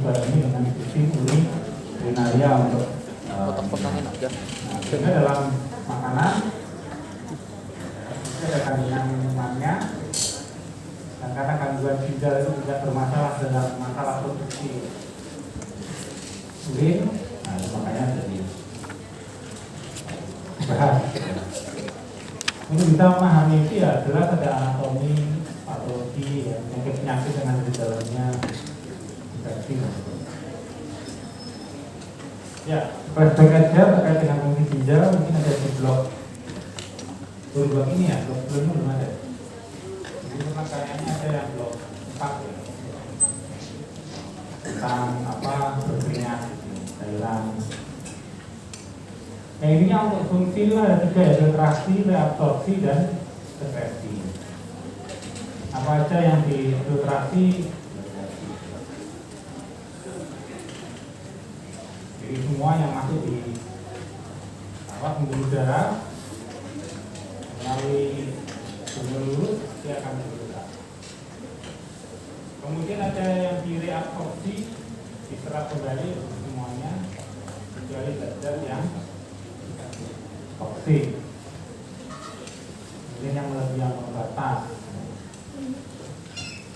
dibarengi dengan sistem urinaria untuk potong-potongin aja. sehingga dalam makanan ada kandungan minumannya, dan karena kandungan ginjal itu tidak bermasalah dalam masalah produksi urin, nah makanya jadi bahas. Untuk kita memahami itu ya jelas ada anatomi, patologi, ya, penyakit dengan gejalanya infeksi. Ya, flashback aja terkait dengan fungsi ginjal, mungkin ada di blog ini ya, blog sebelumnya belum ada. Jadi memang kayaknya ada yang blog 4 ya, tentang apa berminyak, cairan. Yang intinya untuk fungsi itu ada 3 ya, filtrasi, reabsorpsi, dan sekresi. Apa aja yang difiltrasi? Jadi semua yang masuk di pembuluh darah melalui sumber lurus dia akan difiltrasi. Kemudian ada yang direabsorpsi, diserap kembali semuanya kecuali zat-zat yang toksik. Kemudian yang melebihi yang batas,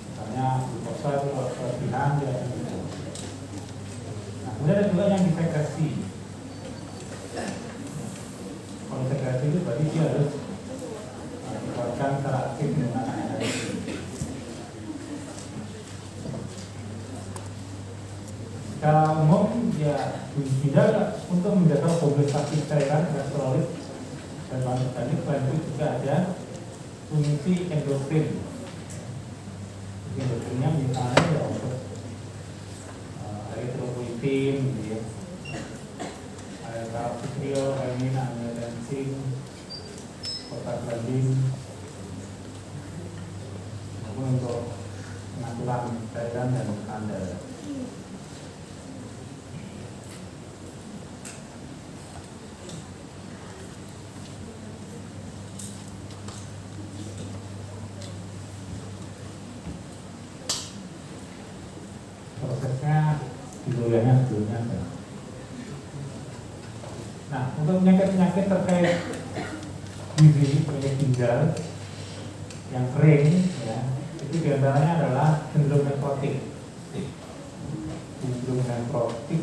misalnya glukosa itu kalau kelebihan dia akan difiltrasi. Nah, kemudian ada juga yang disekresi. Kalau sekresi itu berarti dia harus dikeluarkan secara aktif menggunakan energi. Secara umum ya ginjal untuk menjaga homeostasi cairan elektrolit dan bahan organik, selain itu juga ada fungsi endokrin. Endokrinnya misalnya ya untuk eritropoietin, ya, kalsitriol, renin, angiotensin, prostaglandin, maupun untuk pengaturan cairan dan tanda. Prosesnya dulunya sebelumnya. Nah, untuk penyakit-penyakit terkait gizi, penyakit ginjal yang kering, ya, itu diantaranya adalah sindrom nefrotik. Sindrom nefrotik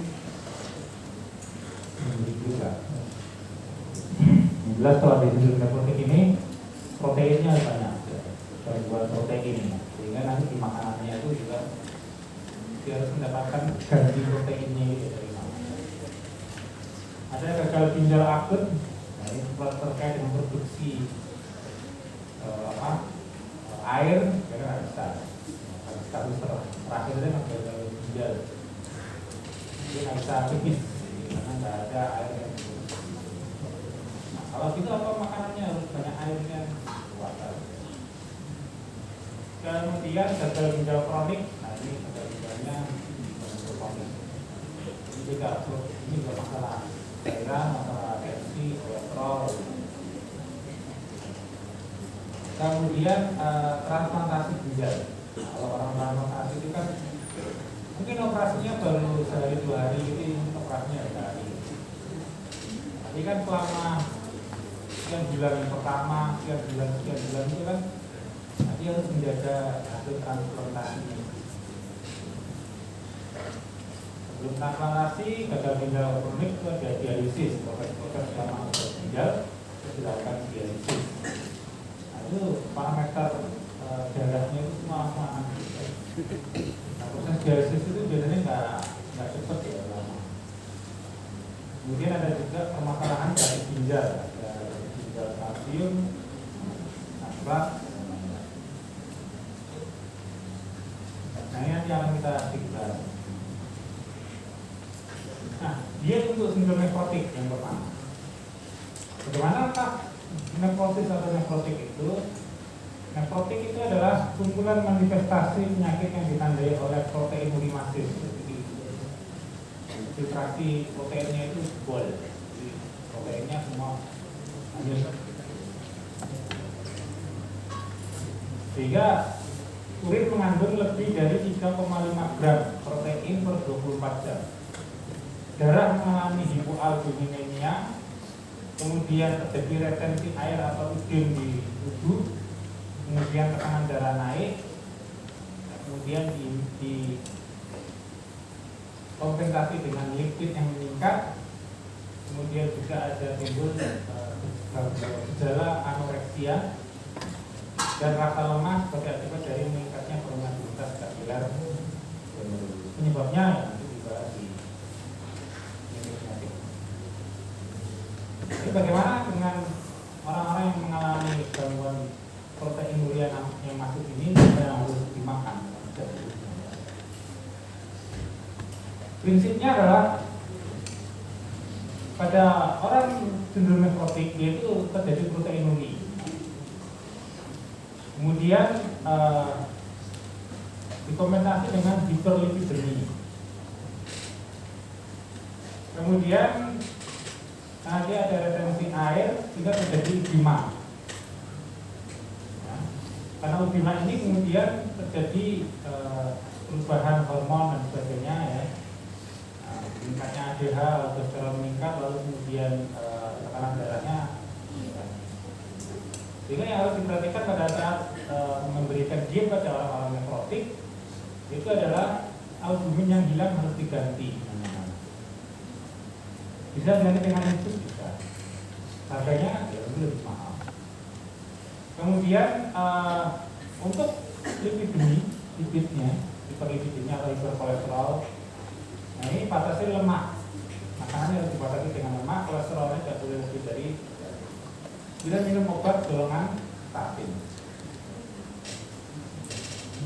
ini juga. Yang jelas kalau di sindrom nefrotik ini proteinnya banyak, gangguan protein, sehingga nanti di makanannya itu juga dia harus mendapatkan ganti proteinnya gitu dari mana. Ada gagal ginjal akut, nah ini terkait dengan produksi air, ya kan ada status terakhirnya kan gagal ginjal. Dia nggak bisa pipis karena nggak ada air. Nah, kalau gitu apa makanannya harus banyak airnya, water. Kemudian gagal ginjal kronik, nah ini gagal ginjalnya kronik. Ini juga masalah cairan, masalah tensi, kolesterol. Kemudian transplantasi ginjal. Nah, kalau orang transplantasi itu kan mungkin operasinya baru sehari 2 hari, ini operasinya hari. Tapi kan selama sekian bulan pertama, sekian bulan itu kan dia harus menjaga hasil transplantasi. Sebelum transplantasi, gagal ginjal kronik itu ada dialisis, proses selama ginjal itu dilakukan dialisis. Nah, itu parameter darahnya itu semua sama. Nah, proses dialisis itu biasanya nggak cepat ya, lama. Kemudian ada juga permasalahan dari ginjal, ada ginjal kalsium, nitrat. Nah, ini nanti akan kita bahas. Nah, dia untuk sindrom nefrotik yang pertama. Bagaimana nefrosis atau nefrotik itu? Nefrotik itu adalah kumpulan manifestasi penyakit yang ditandai oleh protein urimasis. Filtrasi proteinnya itu jebol, jadi proteinnya semua hanyut. Sehingga urin mengandung lebih dari 3,5 gram protein per 24 jam. Darah mengalami hipoalbuminemia, kemudian terjadi retensi air atau udin di tubuh, kemudian tekanan darah naik, kemudian di kompensasi dengan lipid yang meningkat, kemudian juga ada timbul gejala anoreksia dan rasa lemah sebagai akibat dari meningkatnya permeabilitas kapiler. Penyebabnya nanti dibahas di Jadi bagaimana dengan orang-orang yang mengalami gangguan proteinuria yang masuk ini yang harus dimakan? Prinsipnya adalah pada orang cenderung nekrotik yaitu terjadi proteinuri. Kemudian dikombinasi dengan hiperlipidemi. Kemudian nanti ada retensi air sehingga terjadi edema. Ya. Karena edema ini kemudian terjadi perubahan hormon dan sebagainya ya. Meningkatnya ADH, aldosteron meningkat, lalu kemudian tekanan darahnya meningkat. Sehingga yang harus diperhatikan pada saat memberikan diet pada orang-orang nekrotik itu adalah albumin yang hilang harus diganti. Bisa diganti dengan infus bisa. Harganya ya lebih mahal. Kemudian untuk lipidnya, hiperlipidemia atau hiperkolesterol, nah ini batasi lemak. Makanannya harus dibatasi dengan lemak, kolesterolnya tidak boleh lebih dari. Bila minum obat golongan statin.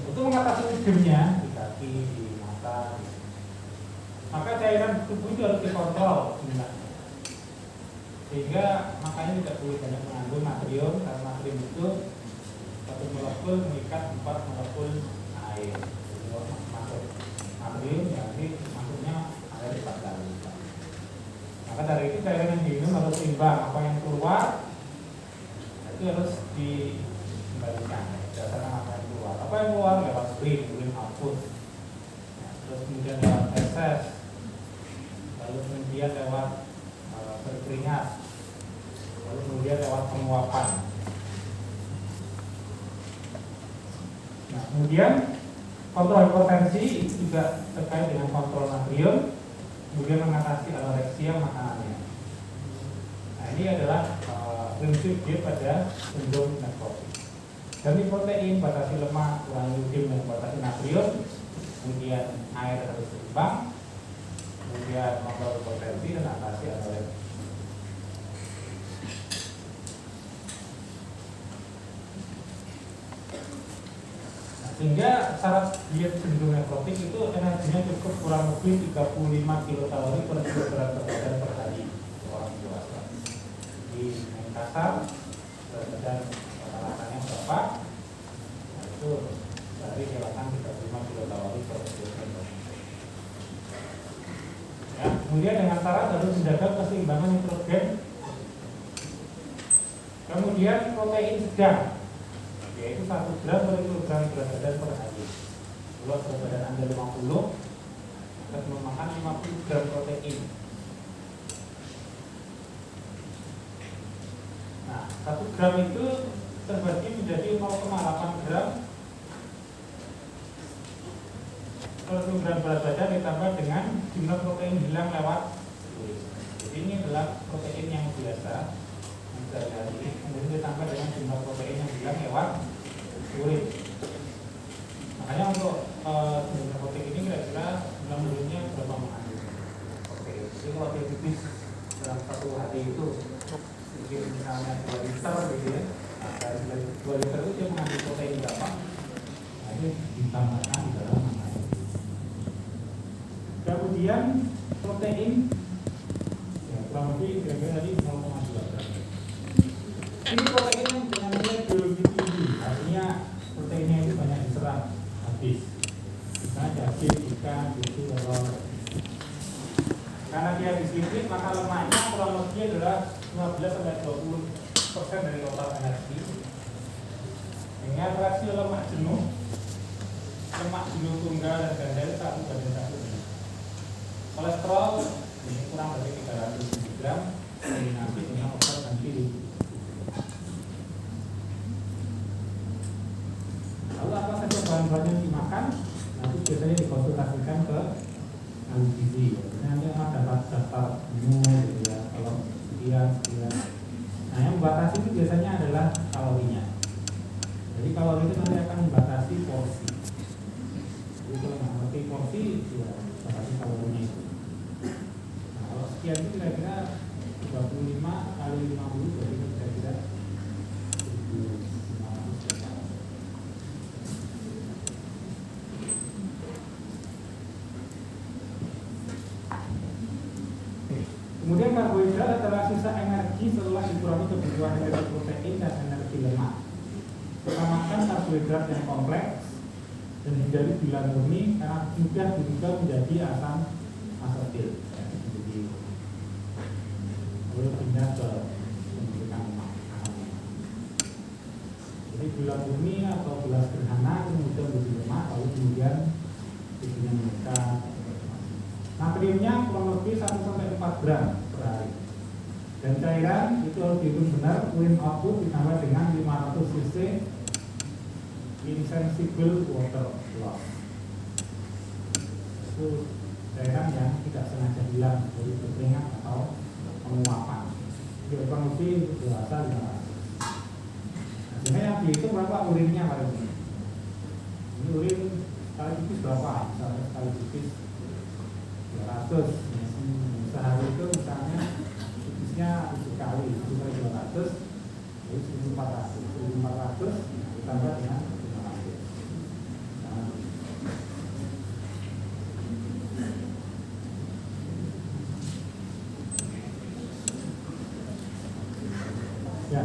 Untuk mengatasi lipidemia di kaki, di mata, maka cairan tubuh itu harus dikontrol sebenarnya. Sehingga makanya tidak boleh banyak mengandung natrium, karena natrium itu satu molekul mengikat 4 molekul air. Jadi masuk natrium jadi masuknya air 4 kali. Maka dari itu cairan yang diminum harus seimbang. Apa yang keluar itu harus dikembalikan berdasarkan apa yang keluar. Apa yang keluar lewat urin output. Terus kemudian lewat feses, lalu kemudian lewat berkeringat, lalu kemudian lewat penguapan. Nah, kemudian kontrol hipertensi itu juga terkait dengan kontrol natrium, kemudian mengatasi anoreksia makanannya. Nah, ini adalah prinsip diet pada sindrom nekrotik. Ganti protein, batasi lemak, kurangi lipid dan batasi natrium. Kemudian air harus seimbang, kemudian kontrol hipertensi dan atasi anoreksia. Nah, sehingga syarat diet sindrom nekrotik itu energinya cukup kurang lebih 35 kilokalori per kilogram badan per hari orang dewasa. Di yang kasar dan rata-ratanya berapa? Nah, itu dari silakan 35 kilokalori per kilogram. Ya, kemudian dengan syarat harus menjaga keseimbangan nitrogen. Kemudian protein sedang, yaitu 1 gram per kilogram berat badan per hari. Kalau berat badan Anda 50, akan memakan 50 gram protein. Nah, 1 gram itu terbagi menjadi 0,8 gram per kilogram berat badan ditambah dengan jumlah protein hilang lewat urin. Jadi ini adalah protein yang biasa yang sehari-hari, kemudian ditambah dengan jumlah protein yang hilang lewat urin. Makanya untuk jumlah protein ini kira-kira jumlah urinnya berapa mengandung protein. Jadi kalau diabetes dalam satu hari itu mungkin misalnya 2 liter gitu ya, nah dari 2 liter itu dia mengandung protein berapa? Nah ini ditambahkan di dalam air. Kemudian protein ya kurang lebih kira-kira tadi 0,2 gram. Ini protein yang dengan nilai biologi tinggi, artinya proteinnya itu banyak diserap habis. Misalnya daging, ikan, susu, telur. Karena dia disiplin, maka lemaknya kurang lebih adalah 15-20% dari total energi. Dengan rasio lemak jenuh lemak jenuh tunggal dan ganda 1:1. Kolesterol ini kurang dari 300 mg kombinasi dengan obat anti. Lalu apa saja bahan-bahan yang dimakan? Nanti biasanya dikonsultasikan ke ahli gizi. Nanti ada daftar menu gitu ya. Kalau sekian. Nah, yang membatasi itu biasanya adalah kalorinya. Jadi kalori itu nanti akan membatasi porsi. Jadi kalau nggak ngerti porsi, ya batasi kalorinya itu. Nah, kalau sekian itu kira-kira 35 kali 50 jadi kira-kira 1.500 kalori. Kemudian karbohidrat adalah sisa energi setelah dikurangi kebutuhan energi protein dan energi lemak. Utamakan karbohidrat yang kompleks dan hindari gula murni karena mudah berubah menjadi asam asetil. Lalu pindah ke pembentukan lemak. Jadi gula murni atau gula sederhana kemudian menjadi lemak, lalu kemudian isinya meningkat. Natriumnya kurang lebih 1-4 gram per hari. Dan cairan itu harus dihitung benar. Urin output ditambah dengan 500 cc insensible water loss. Itu cairan yang tidak sengaja hilang dari berkeringat atau penguapan. Jadi kurang lebih untuk dewasa 500. Nah, sehingga yang dihitung berapa urinnya pada ini. Ini urin sekali pipis berapa? Misalnya sekali pipis 200. Sehari itu misalnya pipisnya 7 kali, 7 kali 200 jadi 1.400 ditambah dengan 500. Ya.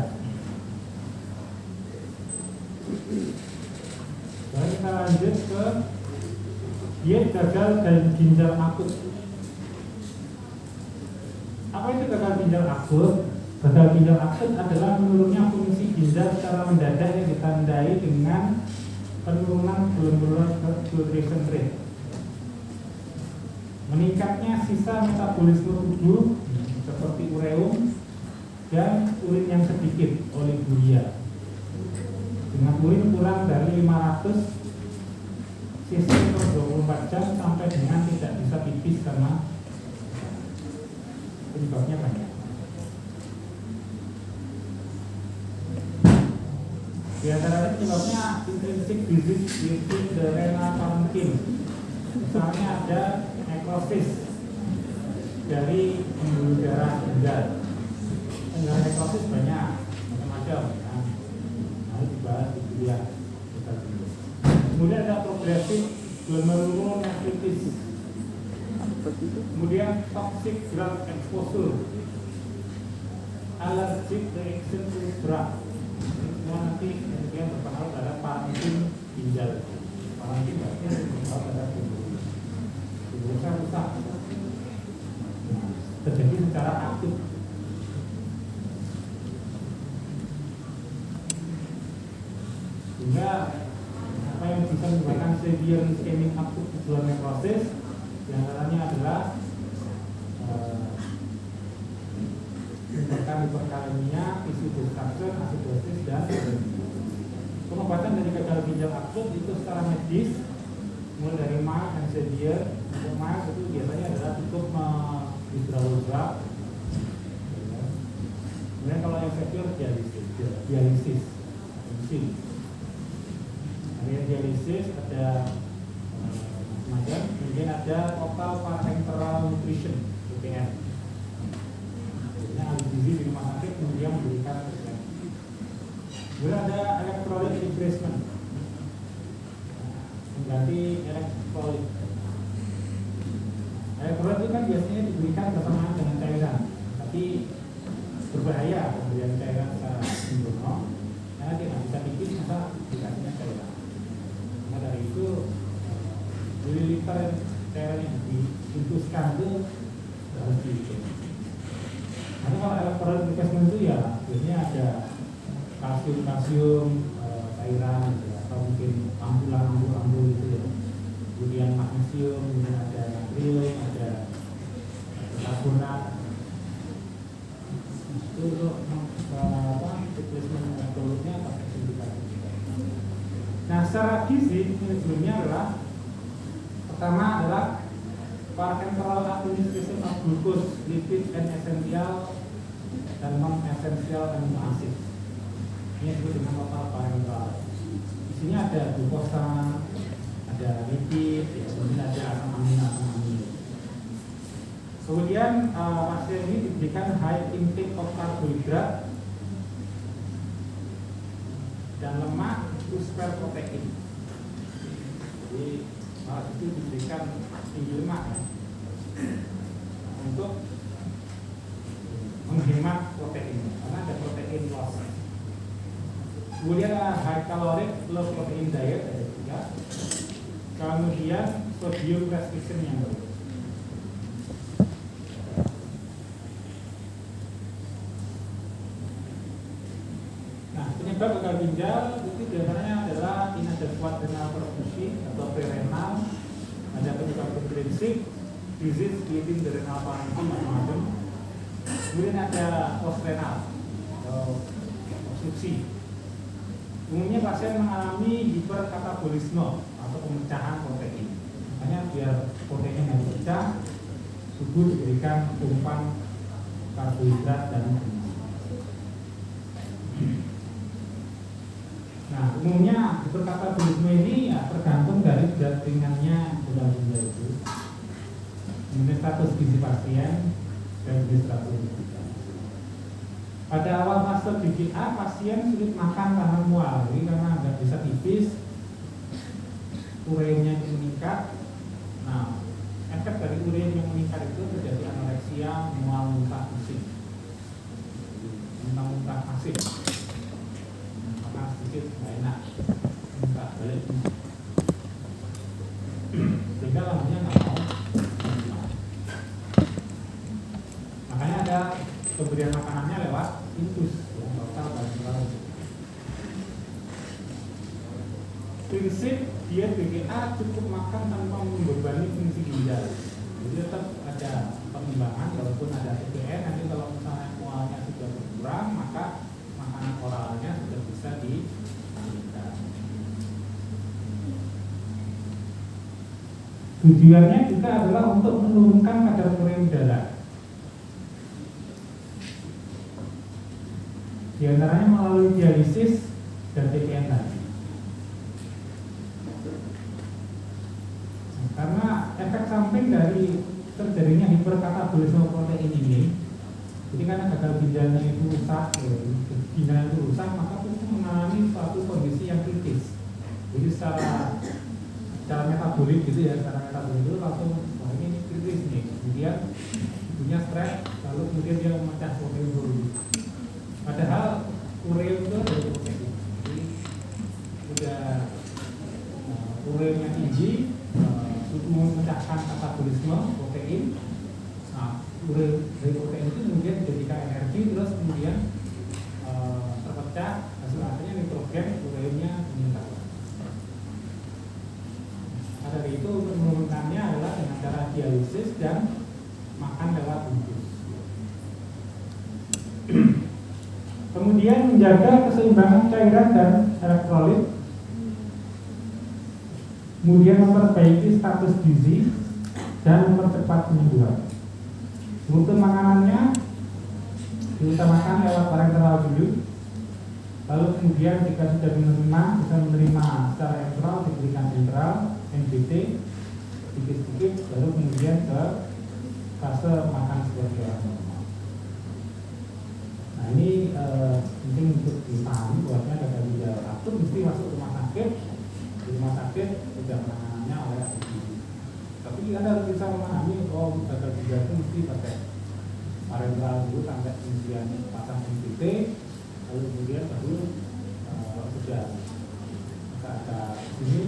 Baik, kita lanjut ke diet gagal dan ginjal akut. Apa itu gagal ginjal akut? Gagal ginjal akut adalah menurunnya fungsi ginjal secara mendadak yang ditandai dengan penurunan glomerular filtration rate, meningkatnya sisa metabolisme tubuh seperti ureum dan urin yang sedikit, oliguria, dengan urin kurang dari 500 cc per 24 jam sampai dengan tidak bisa pipis karena penyebabnya banyak. Di antaranya penyebabnya intrinsic disease within the renal parenchyma. Misalnya ada nekrosis dari pembuluh darah ginjal. Nekrosis banyak macam-macam. Nah, dibahas di kuliah. Kemudian ada progressive glomerulonefritis. Kemudian toxic drug exposure, allergic reaction to drug. Semua nanti kemudian berpengaruh pada parenkim ginjal. Parenkim berarti berpengaruh pada tubuhnya rusak. Terjadi secara aktif. Sehingga apa yang bisa menyebabkan severe ischemic acute tubular necrosis diantaranya adalah menyebabkan hiperkalemia, tissue destruction, acidosis, dan pengobatan dari gagal ginjal akut itu secara medis mulai dari mild dan severe. Untuk mild itu biasanya adalah cukup hidrolisa. Kemudian kalau yang severe dialisis. Ada dialisis, ada macam, kemudian ada total parenteral nutrition (TPN). Jadi ahli gizi di rumah sakit kemudian memberikan TPN. Kemudian ada electrolyte replacement, mengganti elektrolit. Elektrolit itu kan biasanya diberikan bersamaan dengan cairan, tapi berbahaya pemberian cairan secara sembrono karena dia nggak bisa pipis, masa dikasihnya cairan. Nah, dari itu mililiter cairan yang diinfuskan itu harus dihitung. Nanti kalau elektrolit replacement itu ya biasanya ada kalsium cairan gitu, atau mungkin ampul gitu ya. kemudian magnesium, kemudian ada natrium, ada karbonat. Itu untuk replacement telurnya pakai suntikan. Nah, secara gizi manajemennya adalah pertama adalah parenteral administration of glucose, lipid, and essential dan non-essential amino acid. Ini disebut dengan total parenteral. Isinya ada glukosa, ada lipid, ya, kemudian ada asam amino. Kemudian pasien ini diberikan high intake of karbohidrat dan lemak to spare protein. Jadi itu diberikan tinggi lemak ya, untuk menghemat protein karena ada protein loss. Kemudian high caloric low protein diet ada juga. Kemudian sodium restriction yang baru. Nah, penyebab gagal ginjal itu biasanya adalah inadequate renal perfusion atau prerenal, ada penyebab intrinsik, disease within the renal parenchyma macam-macam. Kemudian ada postrenal atau obstruksi. Umumnya pasien mengalami hiperkatabolisme atau pemecahan protein. Makanya biar proteinnya nggak pecah, tubuh diberikan tumpuan karbohidrat dan nah, umumnya hiperkatabolisme ini ya tergantung dari berat ringannya gagal ginjal itu, kemudian status gizi pasien dan jenis strategi. Pada awal fase GGA, pasien sulit makan karena mual, jadi karena nggak bisa pipis, ureinnya meningkat. Nah, efek dari urein yang meningkat itu terjadi anoreksia, mual, muntah, pusing, muntah asin, makan sedikit nggak enak, muntah balik, sehingga lambungnya nggak mau. Makanya ada pemberian makanannya lewat infus, ya, lokal dan melalui. Prinsip diet BGA cukup makan tanpa membebani fungsi ginjal. Jadi tetap ada pertimbangan, walaupun ada TBN, nanti kalau misalnya mualnya sudah berkurang, maka makanan oralnya sudah bisa dialihkan. Tujuannya juga adalah untuk menurunkan kadar urein darah. Di antaranya melalui dialisis dan TPN tadi. Karena efek samping dari terjadinya hiperkatabolisme protein ini, jadi karena gagal ginjalnya itu rusak, ginjalnya itu rusak, maka tubuh mengalami suatu kondisi yang kritis. Jadi secara metabolik gitu ya, secara metabolik itu langsung wah ini kritis nih. Kemudian tubuhnya stres, lalu kemudian dia memecah protein dulu. Padahal urein itu dari protein, jadi udah ureinnya tinggi, memecahkan katabolisme protein. Nah, urein dari protein itu kemudian dijadikan energi, terus kemudian terpecah, hasil akhirnya nitrogen, ureinnya meningkat. Nah, dari itu untuk menurunkannya adalah dengan cara dialisis dan makan lewat infus. Kemudian menjaga keseimbangan cairan dan elektrolit, kemudian memperbaiki status gizi dan mempercepat penyembuhan. Untuk makanannya diutamakan lewat parenteral dulu, lalu kemudian jika sudah menerima, bisa menerima secara enteral, diberikan enteral, NBT sedikit-sedikit, lalu kemudian ke fase makan seperti orang normal. Nah, ini penting untuk dipahami bahwa gagal ginjal akut mesti masuk rumah sakit. Di rumah sakit sudah penanganannya oleh ahli. Tapi Anda harus bisa memahami bahwa gagal ginjal itu mesti pakai parenteral dulu sampai kemudian pasang NBT, lalu kemudian baru sudah ada ini.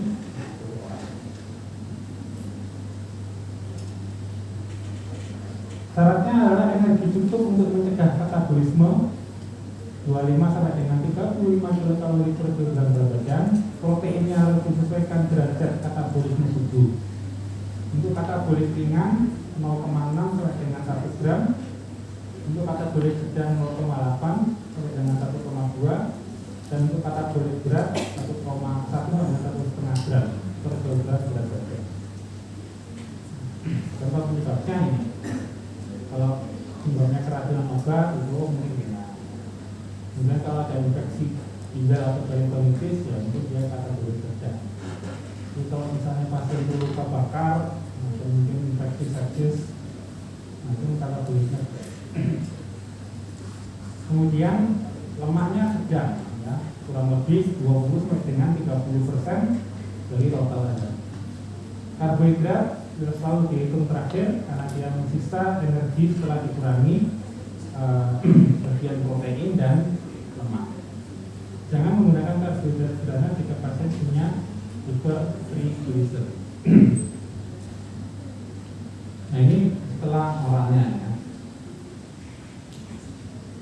Syaratnya adalah energi cukup untuk mencegah katabolisme, 25 sampai dengan 35 kilokalori per kilogram berat badan. Proteinnya harus disesuaikan derajat katabolisme tubuh. Untuk katabolik ringan 0,6 sampai dengan 1 gram. Untuk katabolik sedang 0,8 sampai dengan 1,2. Dan untuk katabolik berat 1,1 sampai 1,5 gram per kilogram berat badan. Contoh penyebabnya ini, kalau penyebabnya keracunan obat itu mungkin ringan. Kemudian kalau ada infeksi ginjal atau peritonitis, ya mungkin dia katabolik sedang. Jadi kalau misalnya pasien itu luka bakar atau mungkin infeksi sepsis, nah itu kataboliknya sedang. Kemudian lemaknya sedang, ya, kurang lebih 20 sampai dengan 30% dari total energi. Karbohidrat sudah selalu dihitung terakhir karena dia mensisa energi setelah dikurangi bagian protein dan lemak. Jangan menggunakan karbohidrat sederhana jika pasien punya liver triglyceride. Nah ini setelah oralnya ya.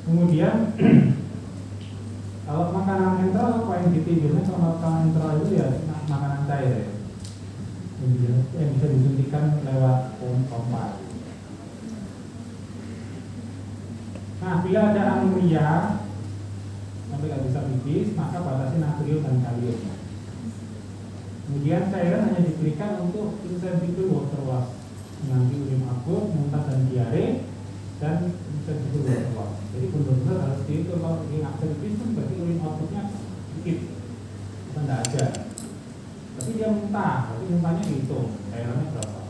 Kemudian kalau makanan enteral apa yang biasanya kalau makanan enteral itu ya makanan cair ya. Yang bisa disuntikan lewat pompa. Nah, bila ada anuria sampai nggak bisa pipis, maka batasi natrium dan kalium. Kemudian cairan hanya diberikan untuk insensitive water loss, mengambil urin abut, muntah dan diare, dan insensitive water loss. Jadi benar-benar harus dihitung kalau ingin akses pipis itu berarti urin outputnya sedikit, kita nggak ada. Tapi dia muntah, tapi muntahnya dihitung, cairannya berapa.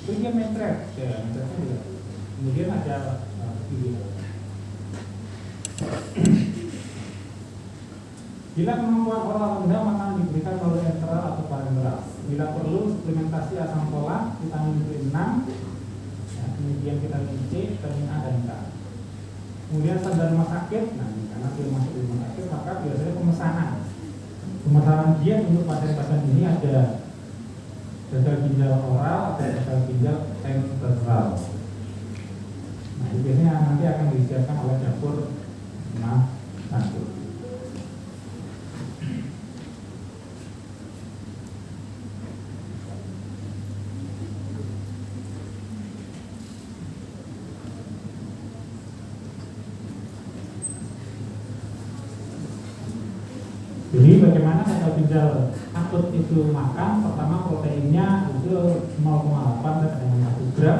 Terus dia metret, ya metretnya juga. Kemudian ada video. Bila kemampuan oral rendah, maka diberikan melalui enteral atau parenteral. Bila perlu, suplementasi asam folat, vitamin B6, ya, kemudian vitamin C, vitamin A dan K. Kemudian standar rumah sakit, nah karena dia masuk di rumah sakit, maka biasanya pemesanan diet untuk pasien-pasien ini ada gagal ginjal oral atau gagal ginjal enteral. Nah, ini biasanya nanti akan disiapkan oleh dapur rumah sakit. Jadi bagaimana gagal ginjal akut itu makan? Pertama proteinnya itu 0,8 sampai dengan 1 gram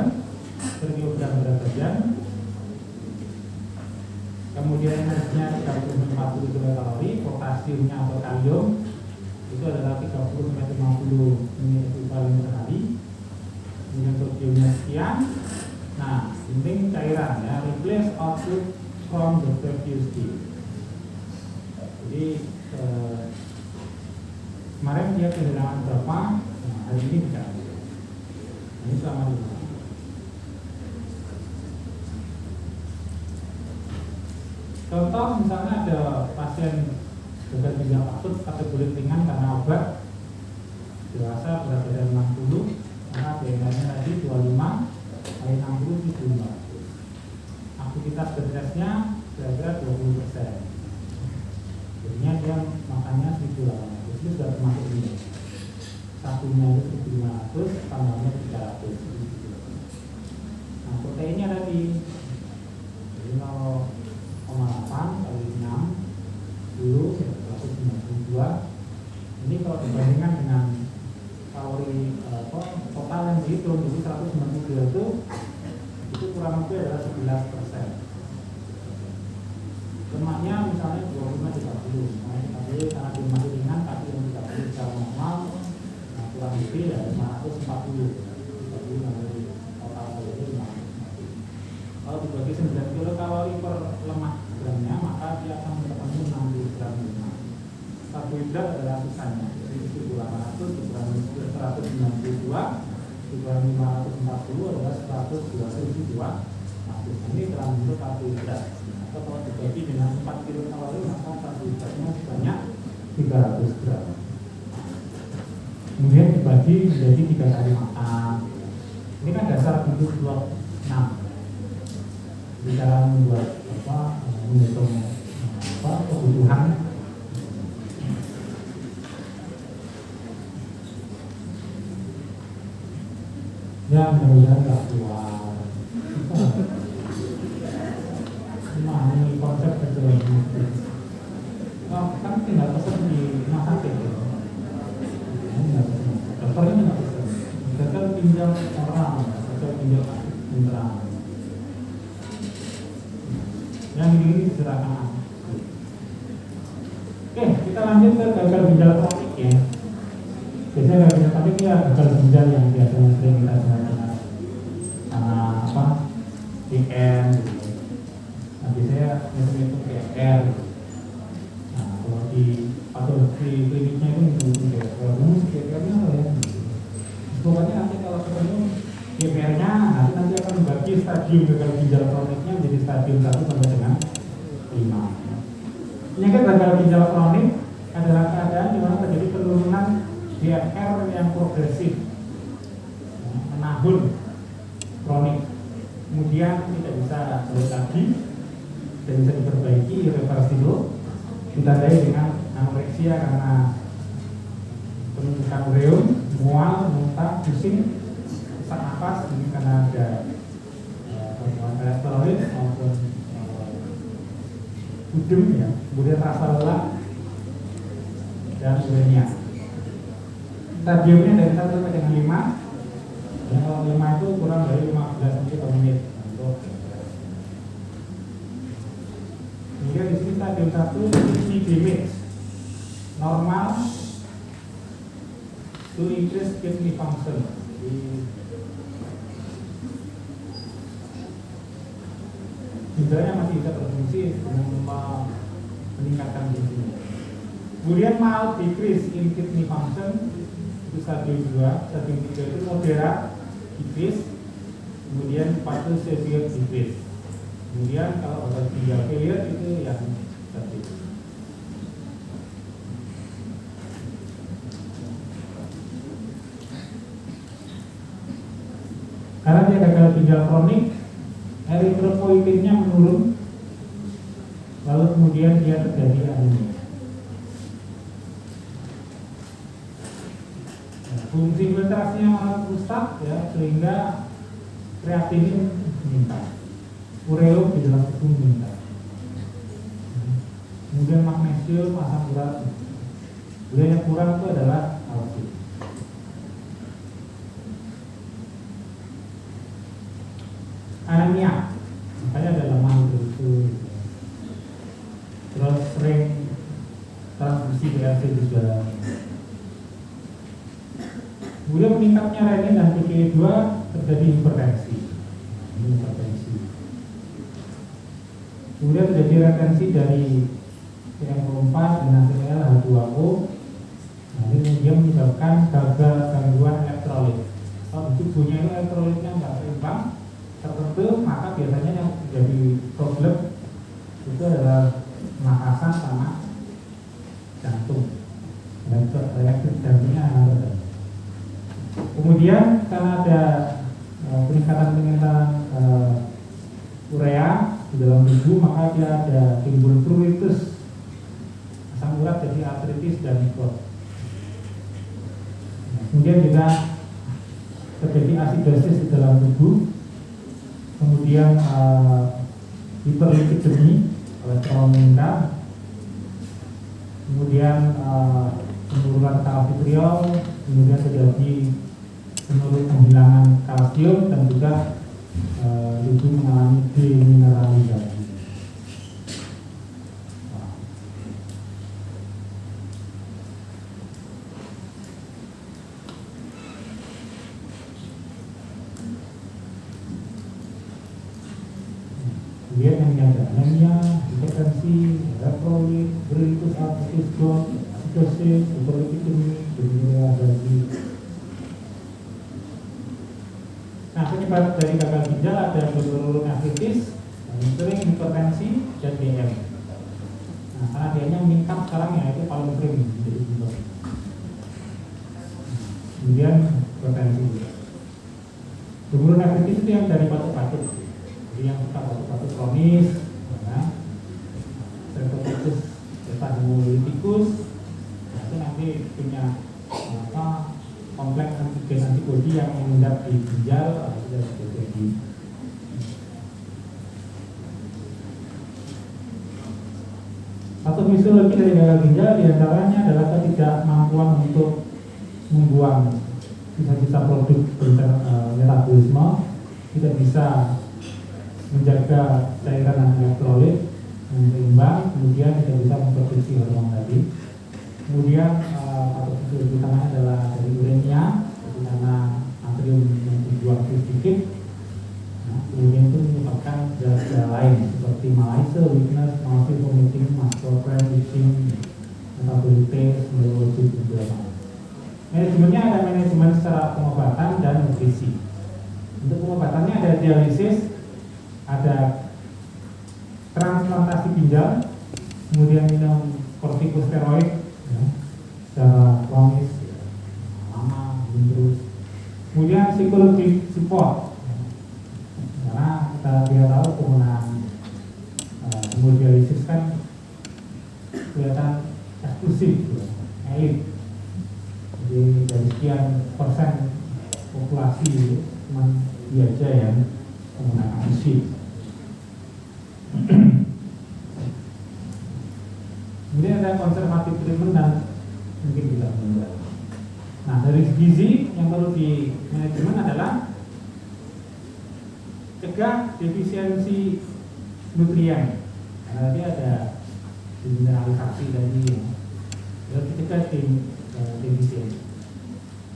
per kilogram berat badan. Kemudian energinya 30-40 kilokalori, potasiumnya atau kalium itu adalah 30 sampai 50 ml per hari. Kemudian sodiumnya sekian. Nah, penting cairan ya, replace output from the previous day. Jadi kemarin dia kehilangan berapa, nah, hari ini bisa. Ini selama 5 hari. Contoh misalnya ada pasien gagal ginjal akut kategori ringan karena obat, dewasa berat badan 60, maka BMI-nya tadi 25, kali 60 itu 500. Aktivitas berstresnya kira-kira 20%. Jadinya dia makannya 1.800, itu sudah termasuk ini. Satunya itu 1.500, tambahnya 300. Nah, proteinnya tadi, jadi 0,8 kali 6, 10, 192. Ini kalau dibandingkan dengan kalori total yang dihitung, jadi 192 itu kurang lebih adalah 11%. Lemaknya misalnya 25-30, nah 30 karena dia masih ringan, tapi yang 30 secara normal, nah kurang lebih ya 540 dari total kalori 540. Kalau dibagi 9 kilokalori per lemak gramnya, maka dia akan bertemu 60 gram lemak. Karbohidrat adalah sisanya, jadi itu 200 dikurangi 192 dikurangi 540 adalah 122. Ini telah bentuk karbohidrat. Kalau dibagi dengan 4 kilokalori, maka karbohidratnya sebanyak 300 gram. Kemudian dibagi menjadi 3 kali makan. Ini kan dasar bentuk blok 6. Jadi cara membuat menghitung kebutuhan. Ya mudah-mudahan nggak keluar. Cuma ini konsep kejelas itu. Kan tinggal pesan di rumah sakit ya. Dokternya nggak pesan. Gagal pinjam orang, gagal pinjam mitra. Yang ini silakan. Oke, kita lanjut ke gagal ginjal kronik ya. Biasanya gagal ginjal kronik ya gagal ginjal yang biasanya sering kita dengar apa DM gitu. Nah biasanya itu PR. Nah kalau di patologi kliniknya itu PR-nya apa ya? Pokoknya nanti kalau ketemu PR-nya nanti akan membagi stadium gagal ginjal kroniknya menjadi stadium 1 sampai dengan 5. Penyakit gagal ginjal kronik adalah keadaan di mana terjadi penurunan GFR yang progresif, menahun, kronik, kemudian tidak bisa balik lagi, tidak bisa diperbaiki, irreversible, ditandai dengan anoreksia karena penumpukan ureum, mual, muntah, pusing, sesak napas, ini karena ada gangguan elektrolit maupun udem ya, kemudian rasa lelah dan uremia. Stadiumnya dari 1 sampai dengan 5. Ya, kalau 5 itu kurang dari 15 menit per menit. Kemudian di sini stadium 1 kidney damage, normal to increase kidney function. Ginjalnya masih bisa berfungsi dengan meningkatkan gizi. Kemudian mild decrease in kidney function itu stadium 2, stadium 3 itu moderate decrease, kemudian 4 itu severe decrease. Kemudian kalau organ ginjal failure itu yang stadium. Karena dia gagal ginjal kronik, eritropoietinnya menurun, lalu kemudian dia terjadi anemia. Fungsi filtrasinya malah rusak ya, sehingga kreatinin meningkat, ureum di dalam tubuh meningkat. Kemudian magnesium, asam urat, yang kurang itu adalah kalsium. Anemia, makanya ada lemah itu. Terus sering transfusi BRC juga. Kemudian meningkatnya renin dan PKE2 terjadi hipertensi. Kemudian terjadi retensi dari PM24 dan HCl H2O. Nah, ini dia menyebabkan gagal gangguan elektrolit. Kalau di tubuhnya itu elektrolitnya nggak seimbang tertentu, maka biasanya yang terjadi problem itu adalah pernapasan sama jantung. Dan elektrik jantungnya akan terjadi. Kemudian karena ada peningkatan urea di dalam tubuh, maka dia ada timbul pruritus, asam urat jadi artritis dan mikrot. Kemudian juga terjadi asidosis di dalam tubuh, kemudian hiperlipidemi, kolesterol meningkat, kemudian penurunan kalsitriol, kemudian terjadi penurunan penghilangan kalsium dan juga tubuh mengalami demineralisasi. Kemudian yang ada anemia, hipertensi, elektrolit, pruritus artritis, asidosis, hiperlipidemi, demineralisasi. Nah, penyebab dari gagal ginjal ada glomerulonefritis, sering hipertensi, dan DM. Nah, karena DM-nya meningkat sekarang ya, itu paling sering jadi penyebab. Kemudian hipertensi. Glomerulonefritis itu yang dari batuk-batuk, jadi yang suka batuk-batuk kronis, streptokokus punya kompleks antigen antibodi yang mengendap di ginjal sudah terjadi. Satu fisiologi dari gagal ginjal diantaranya adalah ketidakmampuan untuk membuang sisa-sisa produk metabolisme, tidak bisa menjaga cairan elektrolit yang seimbang, kemudian tidak bisa memproduksi hormon tadi. Kemudian atau fisiologi utama adalah dari uremia, karena natrium yang dibuang sedikit. Kemudian itu menyebabkan gejala lain seperti malaise, weakness, nausea, vomiting, muscle cramp, itching, metabolitis, neurologi, dan sebagainya. Manajemennya ada manajemen secara pengobatan dan nutrisi. Untuk pengobatannya ada dialisis, ada transplantasi ginjal, kemudian minum kortikosteroid secara kronis lama terus. Kemudian psikologi support, karena kita tahu penggunaan hemodialisis kan kelihatan eksklusif, elit. Jadi dari sekian persen populasi cuma dia aja yang menggunakan mesin. Kemudian ada konservatif treatment dan mungkin tidak meninggal. Nah, dari gizi yang perlu di manajemen adalah cegah defisiensi nutrien, karena dia ada mineralisasi tadi, ya cegah defisiensi.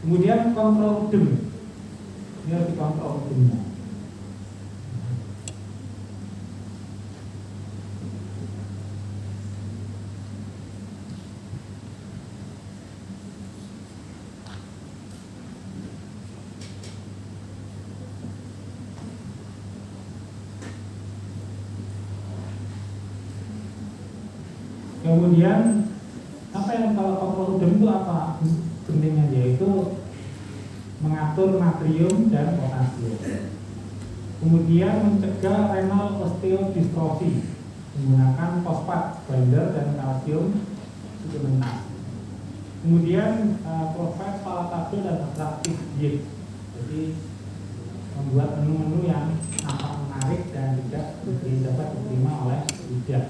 Kemudian kontrol dem, dia harus dikontrol demnya. Kemudian apa yang kalau kontrol dem itu apa pentingnya, yaitu mengatur natrium dan potasium. Kemudian mencegah renal osteodystrofi menggunakan fosfat binder dan kalsium suplementasi. Kemudian provide palatable dan atraktif diet, jadi membuat menu-menu yang nampak menarik dan juga dapat diterima oleh lidah.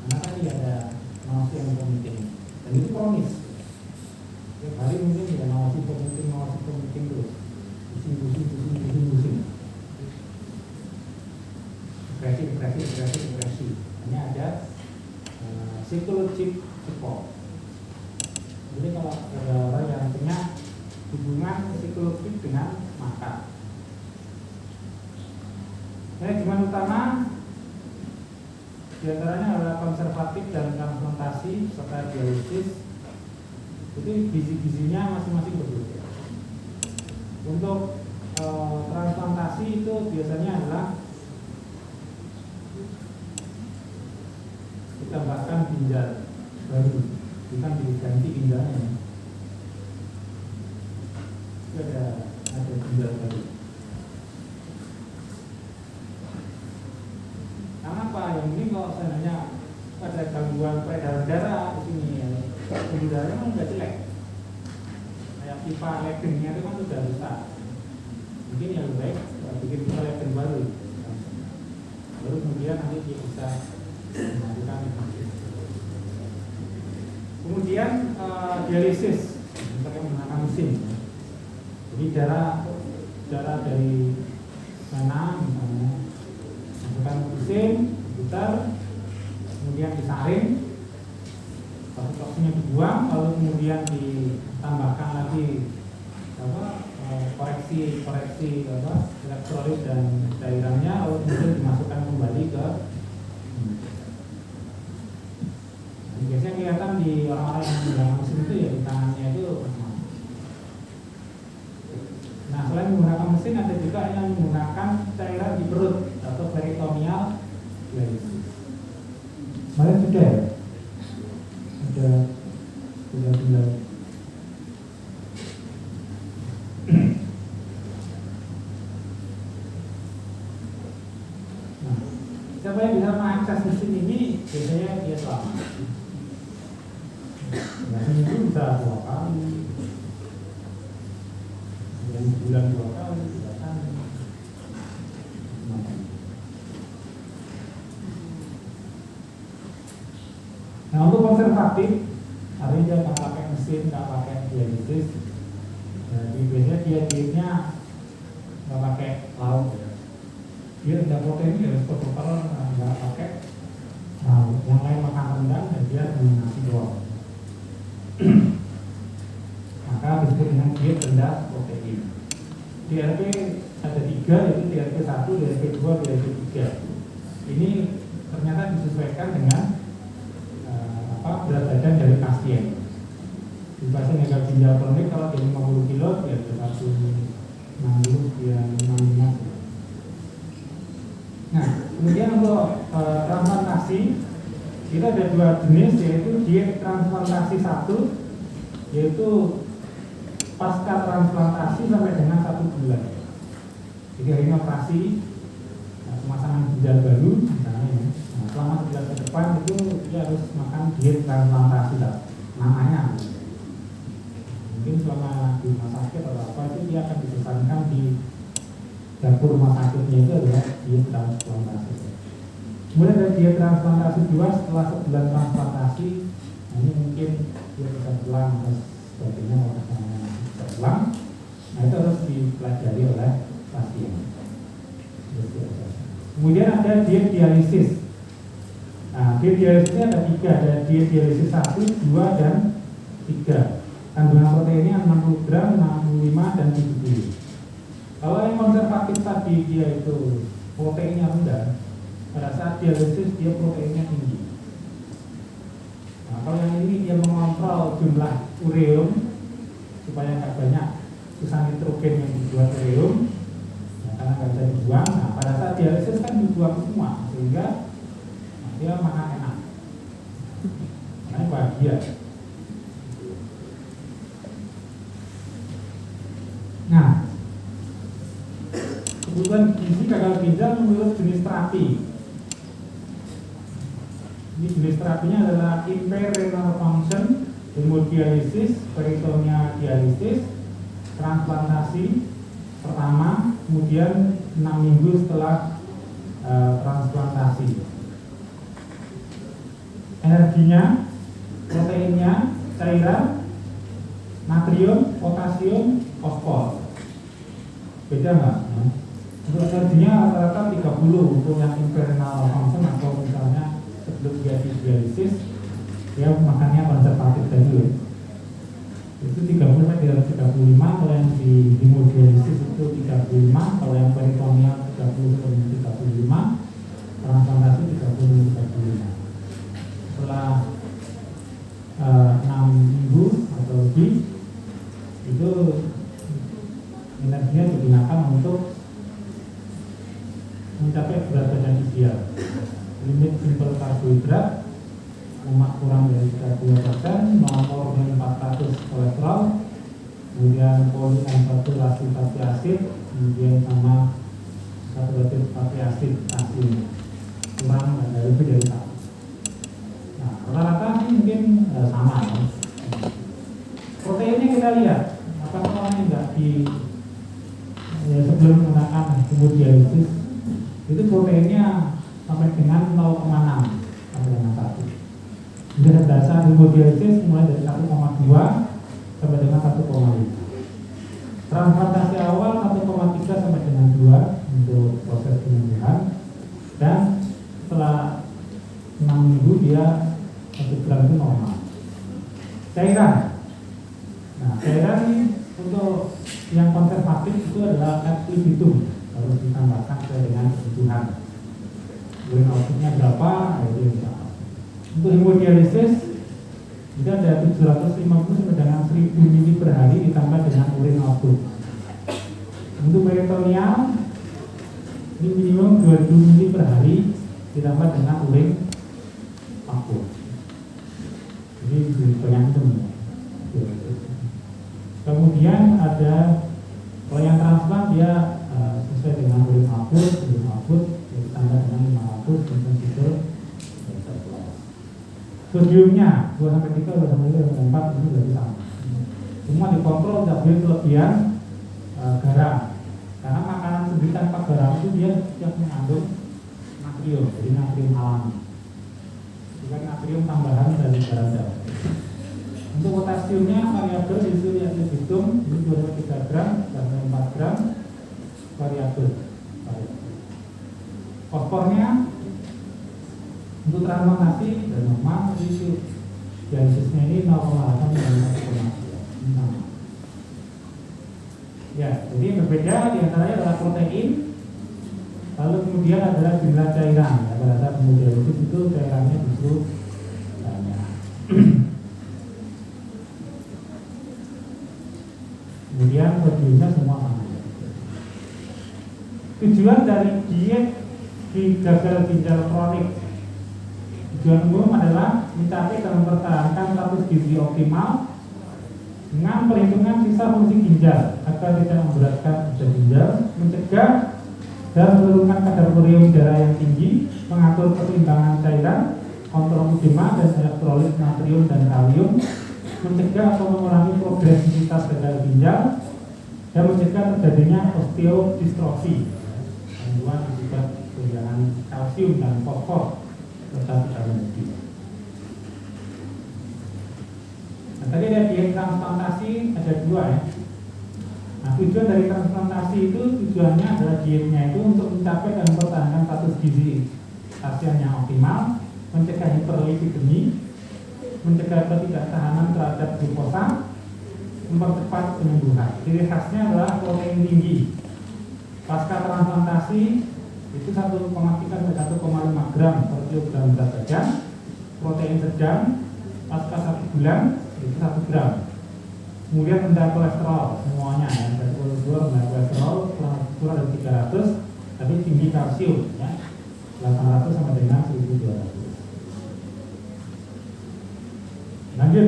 Karena tadi ada nausea yang vomiting, dan itu kronis. Tiap hari mungkin ya nausea vomiting terus, pusing. Depresi. Hanya ada psychological support. Jadi kalau ada orang yang punya hubungan psikologis dengan makan. Manajemen utama di antaranya adalah konservatif dan transplantasi serta dialisis. Jadi gizi-gizinya masing-masing berbeda. Untuk transplantasi itu biasanya adalah ditambahkan ginjal baru, bukan diganti ginjalnya. Itu ada ginjal baru. Kenapa? Yang ini kalau seandainya ada gangguan peredaran darah di sini, pembuluh darahnya kan nggak jelek. Kayak pipa Leiden-nya itu kan sudah rusak. Mungkin yang lebih baik bikin pipa Leiden baru. Baru kemudian nanti dia bisa melakukan. Kemudian dialisis untuk yang menggunakan mesin. Jadi darah dari mana misalnya masukkan mesin, diputar, kemudian disaring, toksinnya dibuang, lalu kemudian ditambahkan lagi koreksi elektrolit dan cairannya, lalu kemudian dimasukkan kembali ke. Biasanya kelihatan di orang-orang yang menggunakan mesin itu ya di tangannya itu. Nah, selain menggunakan mesin ada juga yang menggunakan cairan di perut atau peritoneal dialisis. Kemarin sudah ya? Sudah. Nah, siapa yang bisa mengakses mesin ini biasanya dia selamat. seminggu bisa 2 kali, yang sebulan 2 kali, 3 kali. Nah, untuk konservatif, artinya dia nggak pakai mesin, nggak pakai dialisis. Jadi biasanya dia dietnya nggak pakai lauk ya. Dia tidak protein ya, total nggak pakai. Nah, yang lain makan rendang dan dia dengan nasi doang. Maka disebut dengan diet rendah protein. DRP ada 3, yaitu DRP 1, DRP 2, DRP 3. Ini ternyata disesuaikan dengan berat badan dari pasien. Di pasien yang gagal ginjal kronik kalau dia 50 kilo, dia 160, dia 65. Nah, kemudian untuk transplantasi kita ada 2 jenis, yaitu diet transplantasi 1, yaitu pasca transplantasi sampai dengan 1 bulan. Jadi hari ini operasi pemasangan ginjal baru misalnya ya. Nah, selama 1 bulan ke depan itu dia harus makan diet transplantasi namanya. Mungkin selama di rumah sakit atau apa itu dia akan dipesankan di dapur rumah sakitnya itu adalah diet transplantasi. Kemudian ada diet transplantasi 2 setelah 1 bulan transplantasi. Nah, ini mungkin dia bisa pulang atau sebagainya kalau misalnya bisa pulang. Nah, itu harus dipelajari oleh pasien. Kemudian ada diet dialisis. Nah, diet dialisisnya ada 3, ada diet dialisis 1, 2, dan 3. Kandungan proteinnya 60 gram, 65, dan 70. Kalau yang konservatif tadi dia itu proteinnya rendah, pada saat dialisis dia proteinnya tinggi. Nah, kalau yang ini dia mengontrol jumlah ureum supaya nggak banyak sisa nitrogen yang dibuat ureum, ya, karena nggak bisa dibuang. Nah, pada saat dialisis kan dibuang semua, sehingga dia makan enak, makanya bahagia. Nah, kebutuhan gizi gagal ginjal menurut jenis terapi. Ini jenis terapinya adalah impaired renal function, hemodialisis, peritoneal dialisis, transplantasi pertama, kemudian 6 minggu setelah transplantasi. Energinya, proteinnya, cairan, natrium, potasium, fosfor. Beda nggak? Untuk energinya rata-rata 30 untuk yang impaired renal function, atau misalnya sebelum dia dialisis dia makannya konservatif tadi ya. Itu 30 sampai 35, kalau yang di hemodialisis itu 35, kalau yang peritoneal 30 sampai 35, transplantasi 30-35. Setelah 6 minggu atau lebih itu energinya digunakan untuk mencapai berat badan ideal. Limit simpel karbohidrat, lemak kurang dari 32%, nomor 400 kolesterol, kemudian poliunsaturated fatty acid, kemudian sama saturated fatty acid asin kurang dari lebih dari 1. Nah, rata-rata ini mungkin sama ya. Proteinnya kita lihat, apakah orang yang tidak di sebelum menggunakan hemodialisis itu proteinnya sampai dengan 0,6 sampai dengan 1. Kemudian dasar hemodialisis mulai dari 1,2 sampai dengan 1,5. Transplantasi awal 1,3 sampai dengan 2 untuk proses penyembuhan, dan setelah 6 minggu dia 1 gram itu normal. Cairan. Nah, cairan untuk yang konservatif itu adalah ad libitum, harus ditambahkan sesuai dengan kebutuhan. Urin outputnya berapa? Itu misalnya. Untuk hemodialisis itu ada 750 sampai dengan 1000 ml per hari ditambah dengan urin output. Untuk peritoneal ini minimum 2000 ml per hari ditambah dengan urin output. Jadi banyak itu. Kemudian ada kalau yang transplant dia sesuai dengan urin output ditambah dengan 500 ml. Sodiumnya 2-3, 2-4 ini berarti sama. Semua dikontrol tidak boleh kelebihan garam. Karena makanan sendiri tanpa garam itu dia setiap mengandung natrium, jadi natrium alami. Bukan natrium tambahan dari garam. Untuk potasiumnya variabel yaitu hitung ini 23 gram dan 4 gram variabel. Fosfornya untuk transformasi dan normal itu dialisisnya ini 0,8 dan 1,9. Ya, jadi yang berbeda diantaranya adalah protein, lalu kemudian adalah jumlah cairan. Ya, pada saat hemodialisis itu cairannya justru banyak. Kemudian sodiumnya semua sama. Tujuan dari diet di gagal ginjal kronik, tujuan umum adalah mencapai dan mempertahankan status gizi optimal dengan perhitungan sisa fungsi ginjal agar tidak memberatkan beban ginjal, mencegah dan menurunkan kadar ureum darah yang tinggi, mengatur keseimbangan cairan, kontrol edema dan elektrolit natrium dan kalium, mencegah atau mengurangi progresivitas gagal ginjal, dan mencegah terjadinya osteodistrofi, gangguan akibat kehilangan kalsium dan fosfor serta vitamin D. Nah, tadi ada diet transplantasi ada 2 ya. Nah, tujuan dari transplantasi itu tujuannya adalah dietnya itu untuk mencapai dan mempertahankan status gizi pasien yang optimal, mencegah hiperlipidemi, mencegah ketidaktahanan terhadap glukosa, mempercepat penyembuhan. Ciri khasnya adalah protein tinggi. Pasca transplantasi itu 1,3 sampai 1,5 gram per kilogram berat badan. Protein sedang pasca 1 bulan itu 1 gram. Kemudian rendah kolesterol semuanya ya, rendah kolesterol kurang dari 300, tapi tinggi kalsium ya 800 sampai dengan 1200. Lanjut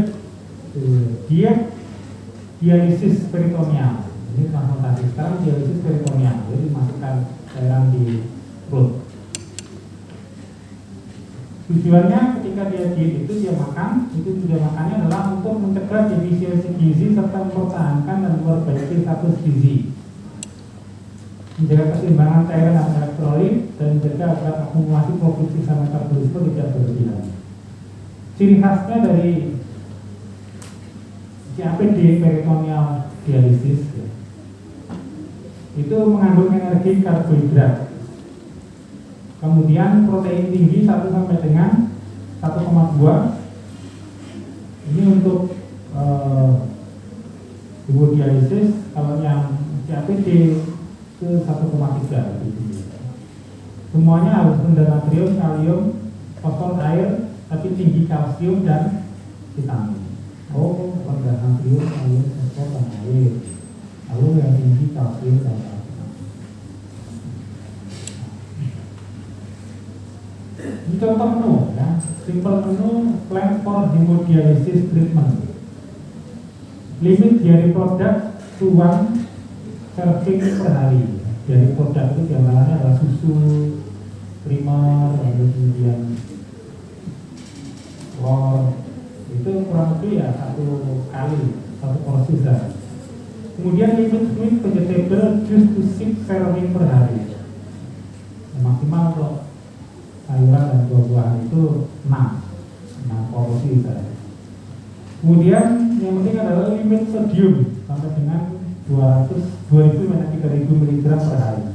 diet dialisis peritoneal. Ini transplantasi. Sekarang dialisis peritoneal, jadi dimasukkan cairan di perut. Tujuannya ketika dia diet itu dia makan, itu tujuan makannya adalah untuk mencegah defisiensi gizi serta mempertahankan dan memperbaiki status gizi, menjaga keseimbangan cairan dan elektrolit, dan mencegah agar akumulasi produksi sama metabolisme tidak berlebihan. Ciri khasnya dari CAPD peritoneal dialisis ya, itu mengandung energi karbohidrat, kemudian protein tinggi 1 sampai dengan 1,2. Ini untuk hemodialisis. Kalau yang CAPD itu 1,3 gitu. Semuanya harus rendah natrium, kalium, fosfor, air, tapi tinggi kalsium dan vitamin. Oh, rendah natrium, kalium, fosfor, dan air. Lalu yang tinggi kalsium dan vitamin. Ini contoh menu ya, simple menu plan for hemodialysis treatment. Limit diary product to 1 serving per hari. Diary product itu diantaranya adalah susu, primer, lalu kemudian telur. Itu kurang lebih ya 1 kali, 1 porsi sehari. Kemudian limit sweet vegetable juice to 6 serving per hari. Maksimal untuk sayuran dan buah-buahan itu 6 porsi saja. Kemudian yang penting adalah limit sodium sampai dengan 2000 sampai 3000 mg per hari.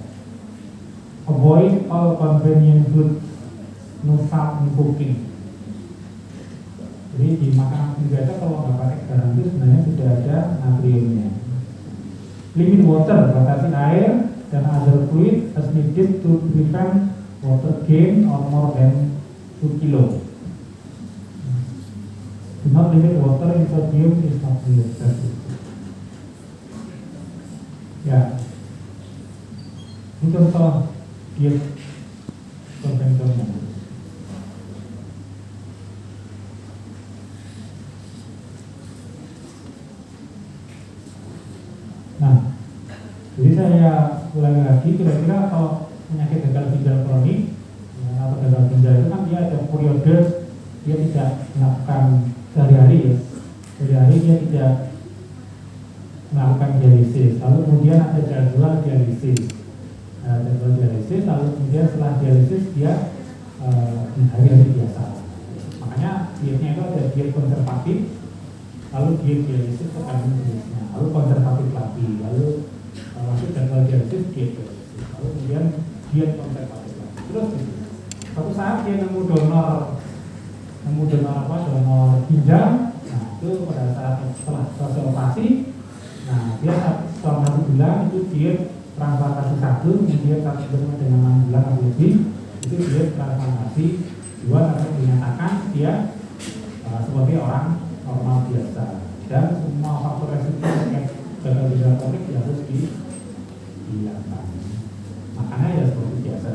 Avoid all convenient food, no salt in cooking. Jadi di makanan sengaja kalau nggak pakai garam itu sebenarnya sudah ada natriumnya. Limit water, batasi air dan other fluid as needed to prevent water gain or more than 2 kilo. Do not limit water in sodium is not necessary. Ya, ini contoh diet konvensional. Nah, jadi saya ulangi lagi, kira-kira kalau penyakit gagal ginjal kronik atau gagal ginjal itu kan dia ada periode dia tidak melakukan sehari-hari ya, sehari-hari dia tidak melakukan dialisis, lalu kemudian ada jadwal dialisis, lalu kemudian setelah dialisis dia hari-hari biasa. Makanya dietnya itu ada diet konservatif, lalu diet dialisis tergantung jenisnya, lalu konservatif lagi, lalu masuk jadwal dialisis, diet dialisis, lalu kemudian diet konservatif lagi. Terus suatu saat dia nemu donor ginjal. Nah itu pada saat setelah selesai operasi, nah dia selama 1 bulan itu diet transplantasi 1, kemudian 1 bulan dengan 6 bulan atau lebih itu diet transplantasi 2 sampai dinyatakan dia sebagai orang normal biasa, dan semua faktor resiko terkait gagal ginjal kronik harus dihilangkan. Makanya ya seperti biasa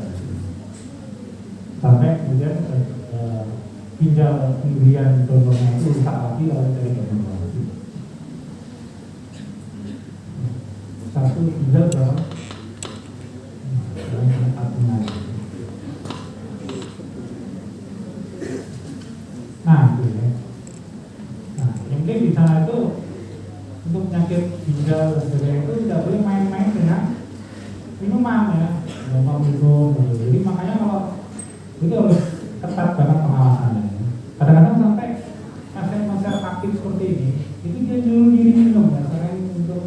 sampai kemudian ginjal pemberian donornya itu rusak lagi lalu dari donor lagi. 1 ginjal berapa? Nah, gitu ya. Nah, yang penting di sana itu untuk penyakit ginjal sebagainya itu tidak boleh main-main dengan minuman ya, minum. Jadi makanya kalau itu harus ketat banget pengawasannya. Kadang-kadang sampai pasien-pasien aktif seperti ini, itu dia nyuruh diri minum ya, selain untuk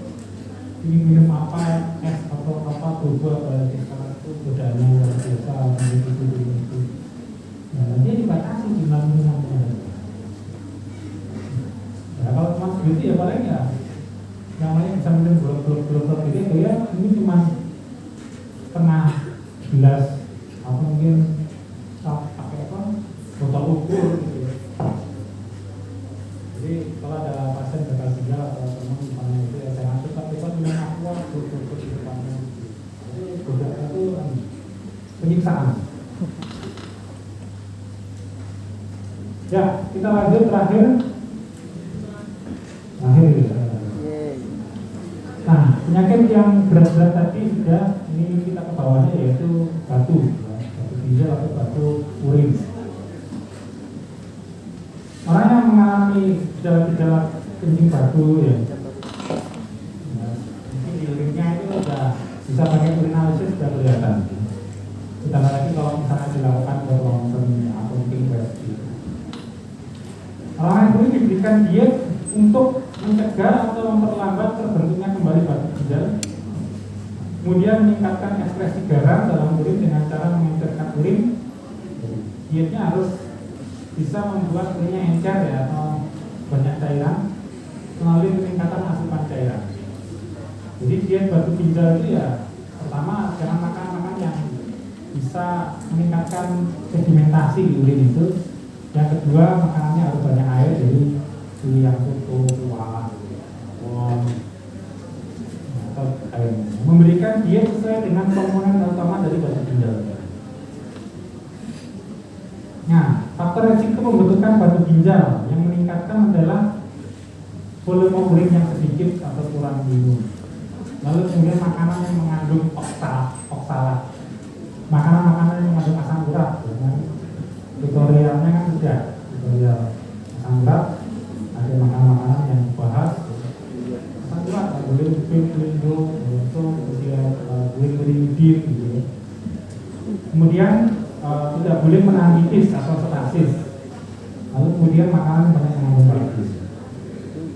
minum apa es atau apa tubuh apalagi sekarang itu godanya luar biasa itu. Nah, dia dibatasi jumlah minumnya. Ya kalau cuma segitu ya paling ya yang lain bisa minum blok-blok gitu ya, ini cuma setengah gelas atau mungkin pakai apa botol ukur gitu ya. Jadi kalau ada pasien gagal ginjal atau teman misalnya itu ya jangan cepat-cepat minum aqua ukur di depannya. Jadi godaan itu penyiksaan. Ya kita lanjut terakhir. Nah penyakit yang berat-berat tadi sudah, ini kita ke bawahnya yaitu batu ginjal atau batu urin. Orang yang mengalami gejala-gejala kencing batu ya, mungkin di urinnya itu sudah bisa pakai urinalisis sudah kelihatan. Ditambah lagi kalau misalnya dilakukan ronsen atau mungkin biopsi. Orang itu diberikan diet untuk mencegah atau memperlambat terbentuknya kembali batu ginjal. Kemudian meningkatkan ekspresi garam dalam urin dengan cara mengencerkan urin. Dietnya harus bisa membuat urinnya encer ya, atau banyak cairan melalui peningkatan asupan cairan. Jadi diet batu ginjal itu ya pertama jangan makan yang bisa meningkatkan sedimentasi di urin itu. Yang kedua makanannya harus banyak air, jadi pilih yang soto, kuah, atau air. Memberikan diet sesuai dengan komponen utama dari batu ginjal. Nah, faktor resiko pembentukan batu ginjal yang meningkatkan adalah volume urin yang sedikit atau kurang minum. Lalu kemudian makanan yang mengandung oksalat, makanan-makanan yang mengandung asam urat. Tutorialnya kan sudah tutorial asam urat, ada makanan-makanan yang dibahas. Asam urat boleh lindo, kemudian boleh gitu ya. Kemudian tidak boleh menahan pipis atau stasis. Lalu kemudian makanan banyak mengandung kalori.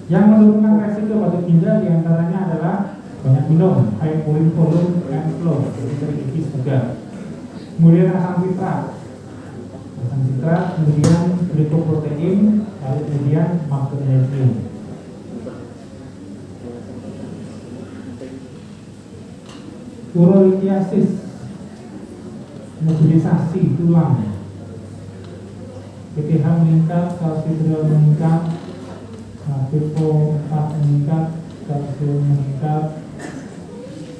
Yang menurunkan resiko batu ginjal diantaranya adalah banyak minum, high urine volume and flow, jadi sering pipis juga. Kemudian asam sitrat, kemudian glicoprotein, lalu kemudian magnesium. Urolithiasis, mobilisasi tulang, PTH meningkat, kalsium meningkat, FeNO4 meningkat, kalsium meningkat,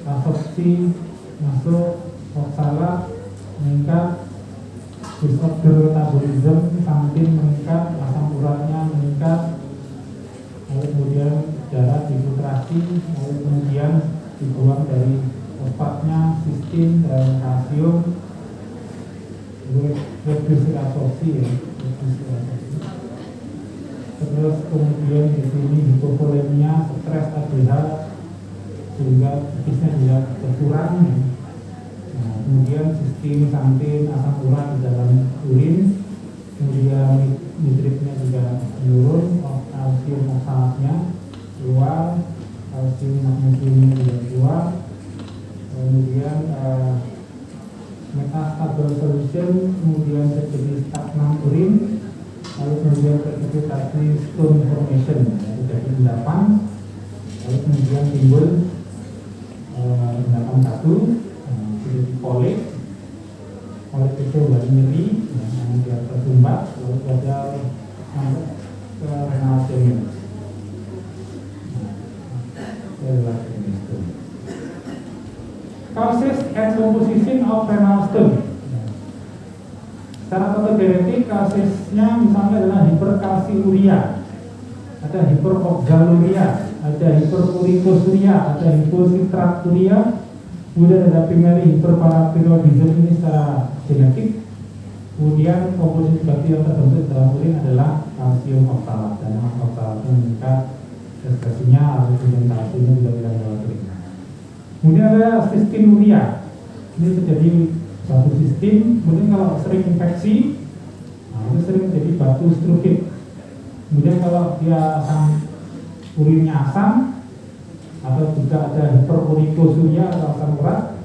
absorpsi masuk, oksalat meningkat, disorder metabolisme, santin meningkat, asam uratnya meningkat, lalu kemudian darah difiltrasi, lalu kemudian dibuang dari fosfatnya, sistin dan kalsium, reduksi absorpsi ya, reduksi absorpsi. Terus kemudian di sini hipovolemia, stres, ADH, sehingga bisnya juga berkurang ya. Nah, kemudian sistem santin, asam urat di dalam urin, kemudian nitritnya juga menurun, kalsium oksalatnya keluar, kalsium magnesiumnya juga keluar, kemudian metastable solution, kemudian terjadi stagnan urin, lalu kemudian terjadi tadi stone formation, jadi endapan, lalu kemudian timbul endapan satu, jadi polik itu dari nyeri, yang dia tersumbat, lalu gagal sampai ke renal stone. Causes and composition of renal stone. Secara patogenetik kasusnya misalnya adalah hiperkalsiuria, ada hiperoxaluria, ada hiperurikosuria, ada hipositraturia, kemudian ada primary hiperparathyroidism ini secara genetik. Kemudian komposisi bakteri yang terbentuk dalam urin adalah kalsium oksalat, dan oksalatnya meningkat ekspresinya atau konsentrasinya juga tidak dalam urin. Kemudian ada sistinuria, ini terjadi batu sistem. Kemudian kalau sering infeksi, itu sering menjadi batu strufit. Kemudian kalau dia urinnya asam, atau juga ada hiperurikosuria atau asam urat,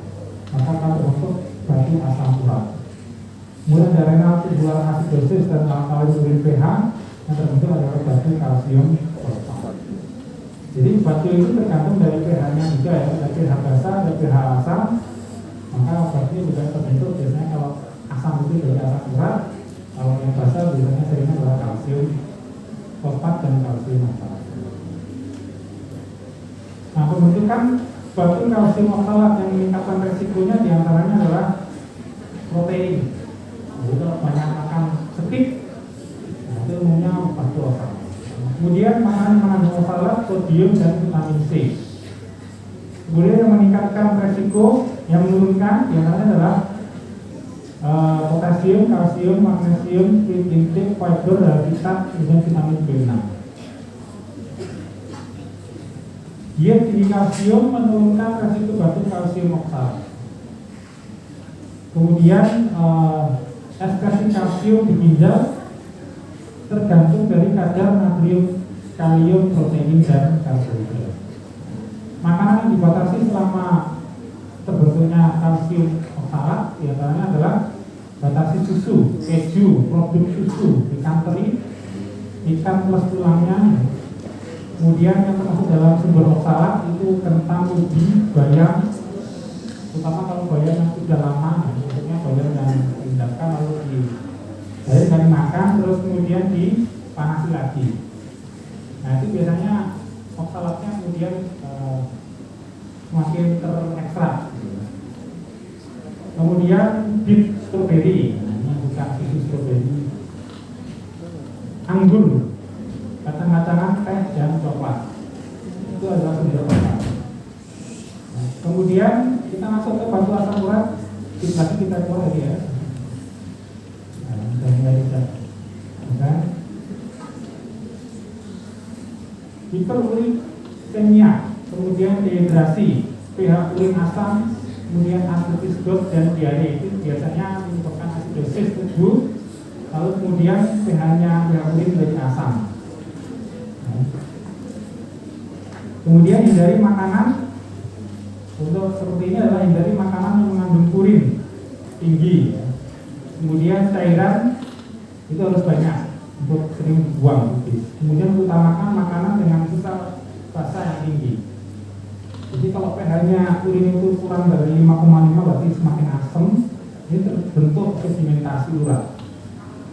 maka akan terbentuk batu asam urat. Kemudian ada renal tubular acidosis dan alkalin urin pH, yang terbentuk adalah batu kalsium fosfat. Jadi batu itu tergantung dari pH-nya juga ya, ada pH basa, ada pH asam. Maka batunya juga terbentuk biasanya kalau asam itu dari asam urat, kalau yang basa biasanya seringnya adalah kalsium fosfat dan kalsium oksalat. Nah, pembentukan batu kalsium oksalat yang meningkatkan resikonya diantaranya adalah protein. Jadi kalau banyak makan steak, nah itu umumnya batu oksalat. Kemudian makanan mengandung oksalat, sodium dan vitamin C. Kemudian yang meningkatkan resiko, yang menurunkan diantaranya adalah potasium, kalsium, magnesium, intake, fiber, habitat, kemudian vitamin B6. Diet tinggi kalsium menurunkan resiko batu kalsium oksalat. Kemudian ekspresi kalsium di ginjal tergantung dari kadar natrium, kalium, protein, dan karbohidrat. Makanan yang dibatasi selama terbentuknya kalsium oksalat diantaranya adalah batasi susu, keju, produk susu, ikan teri, ikan plus tulangnya. Kemudian yang termasuk dalam sumber oksalat itu kentang, ubi, bayam, terutama kalau bayam yang sudah lama, maksudnya bayam yang diendapkan lalu dari makan terus kemudian dipanasi lagi. Nah itu biasanya oksalatnya kemudian semakin terekstrak. Kemudian bit stroberi, nah ini bukan susu stroberi, anggur, kacang-kacangan, teh, dan coklat, itu adalah sumber oksalat. Nah, kemudian kita masuk ke batu asam urat, kita keluar lagi ya. Hiperurikemia, kemudian dehidrasi, pH urin asam, kemudian artritis gout dan diare itu biasanya menyebabkan asidosis tubuh, lalu kemudian pH-nya pH urin menjadi asam. Kemudian hindari makanan, untuk seperti ini adalah hindari makanan yang mengandung purin tinggi. Kemudian cairan itu harus banyak untuk sering buang. Kemudian utamakan makanan dengan sisa basa yang tinggi. Jadi kalau pH-nya urin itu kurang dari 5,5 berarti semakin asam, ini terbentuk sedimentasi urat.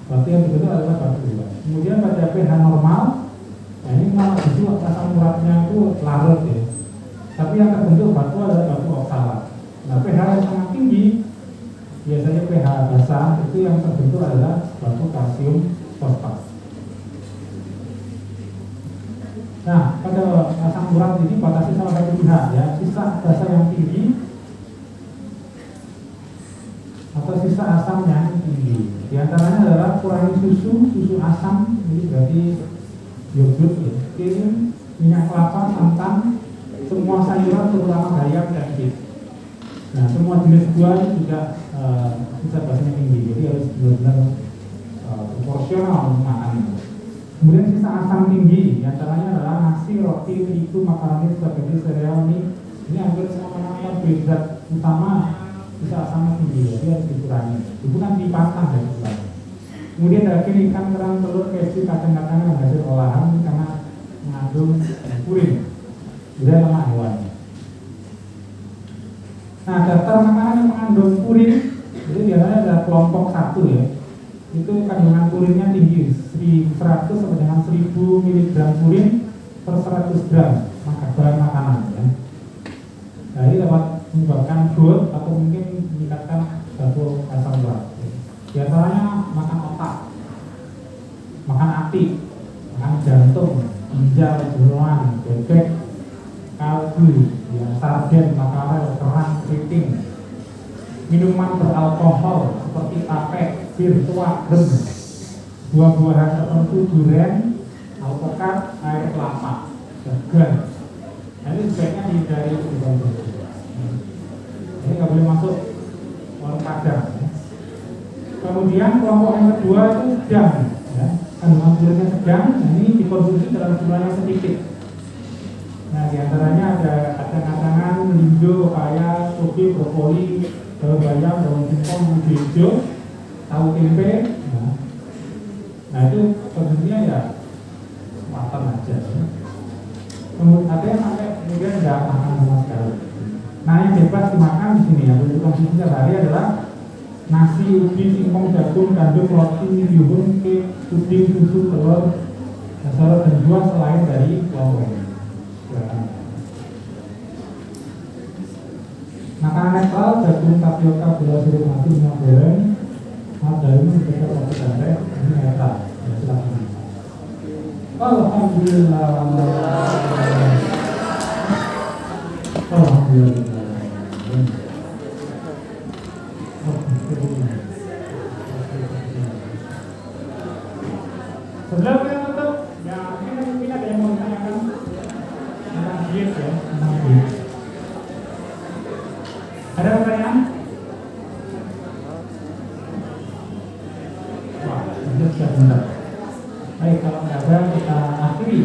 Berarti yang terbentuk adalah batu urat. Kemudian pada pH normal, nah ini malah justru asam uratnya itu larut ya. Tapi yang terbentuk batu adalah batu oksalat. Nah pH yang sangat tinggi, biasanya pH basa itu yang terbentuk adalah batu kalsium fosfat. Nah, pada asam urat ini batasi salah satu pihak ya, sisa basa yang tinggi atau sisa asam yang tinggi. Di antaranya adalah kurangi susu asam, ini berarti yogurt, ya, krim, minyak kelapa, santan, semua sayuran terutama bayam dan beef. Nah, semua jenis buah itu juga sisa basanya tinggi, jadi harus benar-benar proporsional makan. Kemudian sisa asam tinggi, di antaranya adalah nasi, roti, terigu, makaroni, spaghetti, sereal, mie. Ini hampir semua makanan karbohidrat utama sisa asamnya tinggi, jadi harus dikurangi. Itu kan dipasang dari bulan. Kemudian daging, ikan, kerang, telur, keju, kacang-kacangan dan hasil olahan karena mengandung purin, kemudian lemak hewan. Nah, daftar makanan yang mengandung purin itu biasanya ada kelompok 1 ya. Itu kandungan purinnya tinggi, 100 sampai dengan 1000 mg purin per 100 gram bahan makanan ya. Nah, ini dapat menyebabkan growth atau mungkin meningkatkan batu asam urat. Di antaranya makan otak, makan hati, makan jantung, ginjal, jeroan, bebek, kaldu, ya, sarden, makarel, kerang, keriting, minuman beralkohol seperti tape, bir, tua, gem, buah-buahan tertentu, durian, alpukat, air kelapa, jagan. Nah, ini sebaiknya dihindari ini nggak boleh masuk warung padang. Ya. Kemudian kelompok yang kedua itu sedang, ya, kandungan purinnya sedang. Nah, ini dikonsumsi dalam jumlah yang sedikit. Nah, diantaranya ada kacang-kacangan, linjo, paya, toge, brokoli, daun bayam, daun singkong, ubi hijau, tahu tempe. Nah itu konsumsinya ya matang aja. Kemudian ada yang sampai kemudian tidak makan sama sekali. Nah, yang bebas dimakan di sini ya, untuk konsumsi sehari adalah nasi, ubi, singkong, jagung, gandum, roti, bihun, kek, puding, susu, telur, sayur dan buah selain dari kelompok ini. Makanan netral, jagung, tapioka, gula, sirup mati, minyak goreng, margarin, bekas roti bandrek, ini netral. Ya, silakan. Alhamdulillah. Alhamdulillah. Sebelum kita tutup, ya mungkin ada yang mau ditanyakan tentang diet ya, tentang diet. Ada pertanyaan? Wah, sudah benar. Baik, kalau tidak ada kita akhiri